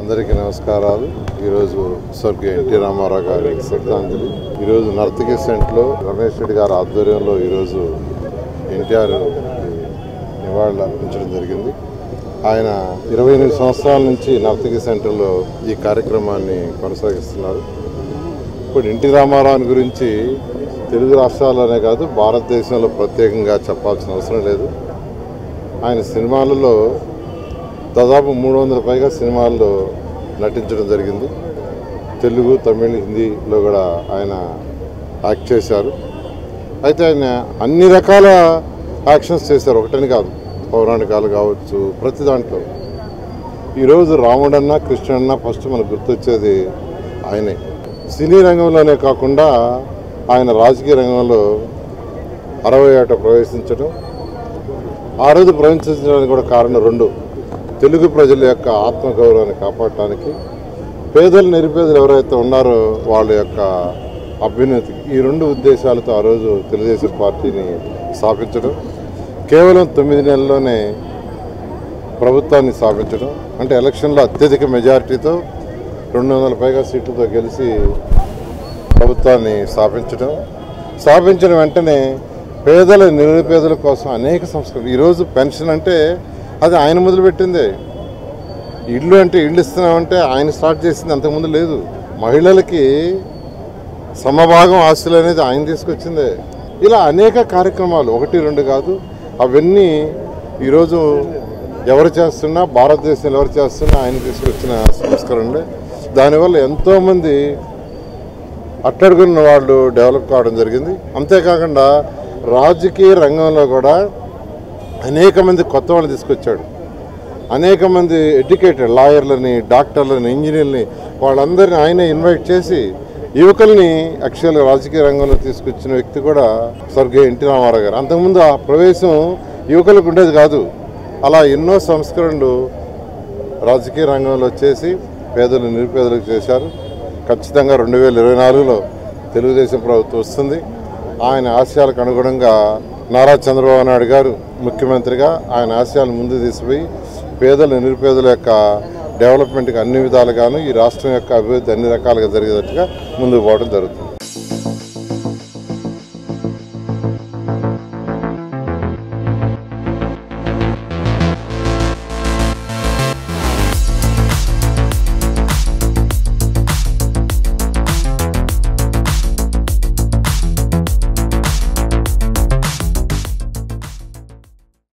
అందరికీ నమస్కారాలు. ఈరోజు స్వర్గీయ ఎన్టీ రామారావు గారికి శ్రద్ధాంజలి. ఈరోజు నర్తకి సెంట్లో రమేష్ రెడ్డి గారి ఆధ్వర్యంలో ఈరోజు ఎన్టీఆర్ నివాళులు అర్పించడం జరిగింది. ఆయన 28 సంవత్సరాల నుంచి నర్తకి సెంటర్లో ఈ కార్యక్రమాన్ని కొనసాగిస్తున్నారు. ఇప్పుడు ఎన్టీ రామారావు గురించి తెలుగు రాష్ట్రాల్లోనే కాదు భారతదేశంలో ప్రత్యేకంగా చెప్పాల్సిన అవసరం లేదు. ఆయన సినిమాలలో దాదాపు 300 పైగా సినిమాల్లో నటించడం జరిగింది. తెలుగు, తమిళ్, హిందీలో కూడా ఆయన యాక్ట్ చేశారు. అయితే ఆయన అన్ని రకాల యాక్షన్స్ చేశారు, ఒకటని కాదు. పౌరాణికాలు కావచ్చు, ప్రతి దాంట్లో. ఈరోజు రాముడన్నా కృష్ణుడన్నా ఫస్ట్ మనకు గుర్తొచ్చేది ఆయనే. సినీ రంగంలోనే కాకుండా ఆయన రాజకీయ రంగంలో 60 ఏట ప్రవేశించడం. ఆ రోజు ప్రవేశించడానికి కూడా కారణం రెండు: తెలుగు ప్రజల యొక్క ఆత్మగౌరవాన్ని కాపాడటానికి, పేదలు నిరుపేదలు ఎవరైతే ఉన్నారో వాళ్ళ యొక్క అభ్యున్నతికి. ఈ రెండు ఉద్దేశాలతో ఆ రోజు తెలుగుదేశం పార్టీని స్థాపించడం, కేవలం 9 నెలల్లోనే ప్రభుత్వాన్ని స్థాపించడం, అంటే ఎలక్షన్లో అత్యధిక మెజారిటీతో 200 పైగా సీట్లతో గెలిచి ప్రభుత్వాన్ని స్థాపించిన వెంటనే పేదల నిరుపేదల కోసం అనేక సంస్కరణలు. ఈరోజు పెన్షన్ అంటే అది ఆయన మొదలుపెట్టిందే. ఇల్లు అంటే ఇల్లు ఇస్తున్నామంటే ఆయన స్టార్ట్ చేసింది, అంతకుముందు లేదు. మహిళలకి సమభాగం ఆస్తులు అనేది ఆయన తీసుకొచ్చిందే. ఇలా అనేక కార్యక్రమాలు, 1, 2 కాదు. అవన్నీ ఈరోజు ఎవరు చేస్తున్నా, భారతదేశంలో ఎవరు చేస్తున్నా ఆయన తీసుకొచ్చిన సంస్కరణలే. దానివల్ల ఎంతోమంది అట్టడుగున్న వాళ్ళు డెవలప్ కావడం జరిగింది. అంతేకాకుండా రాజకీయ రంగంలో కూడా అనేక మంది కొత్త వాళ్ళు తీసుకొచ్చాడు. అనేక మంది ఎడ్యుకేటెడ్ లాయర్లని, డాక్టర్లని, ఇంజనీర్లని, వాళ్ళందరినీ ఆయనే ఇన్వైట్ చేసి యువకుల్ని యాక్చువల్గా రాజకీయ రంగంలో తీసుకొచ్చిన వ్యక్తి కూడా స్వర్గీయ ఎన్టీ రామారావు గారు. అంతకుముందు ఆ ప్రవేశం యువకులకు ఉండేది కాదు. అలా ఎన్నో సంస్కరణలు రాజకీయ రంగంలో చేసి పేదలు నిరుపేదలకు చేశారు. ఖచ్చితంగా 2024లో తెలుగుదేశం ప్రభుత్వం వస్తుంది. ఆయన ఆశయాలకు అనుగుణంగా నారా చంద్రబాబు నాయుడు గారు ముఖ్యమంత్రిగా ఆయన ఆశయాలు ముందు తీసుకుపోయి పేదలు నిరుపేదల యొక్క డెవలప్మెంట్కి అన్ని విధాలుగాను ఈ రాష్ట్రం యొక్క అభివృద్ధి అన్ని రకాలుగా జరిగేటట్టుగా ముందుకు పోవడం జరుగుతుంది.